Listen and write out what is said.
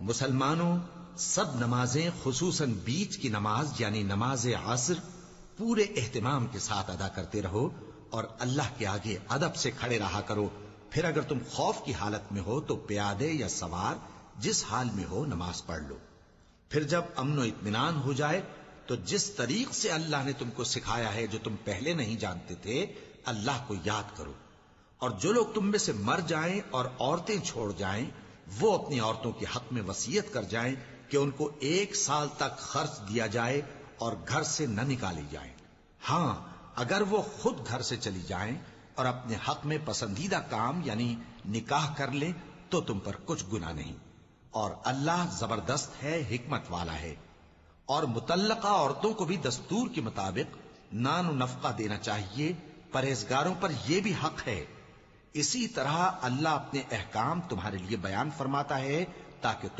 مسلمانوں، سب نمازیں خصوصاً بیچ کی نماز یعنی نماز عصر پورے اہتمام کے ساتھ ادا کرتے رہو اور اللہ کے آگے ادب سے کھڑے رہا کرو. پھر اگر تم خوف کی حالت میں ہو تو پیادے یا سوار جس حال میں ہو نماز پڑھ لو. پھر جب امن و اطمینان ہو جائے تو جس طریق سے اللہ نے تم کو سکھایا ہے جو تم پہلے نہیں جانتے تھے اللہ کو یاد کرو. اور جو لوگ تم میں سے مر جائیں اور عورتیں چھوڑ جائیں وہ اپنی عورتوں کے حق میں وصیت کر جائیں کہ ان کو 1 سال تک خرچ دیا جائے اور گھر سے نہ نکالی جائیں. ہاں اگر وہ خود گھر سے چلی جائیں اور اپنے حق میں پسندیدہ کام یعنی نکاح کر لیں تو تم پر کچھ گناہ نہیں. اور اللہ زبردست ہے، حکمت والا ہے. اور مطلقہ عورتوں کو بھی دستور کے مطابق نان و نفقہ دینا چاہیے. پرہیزگاروں پر یہ بھی حق ہے. اسی طرح اللہ اپنے احکام تمہارے لیے بیان فرماتا ہے تاکہ تم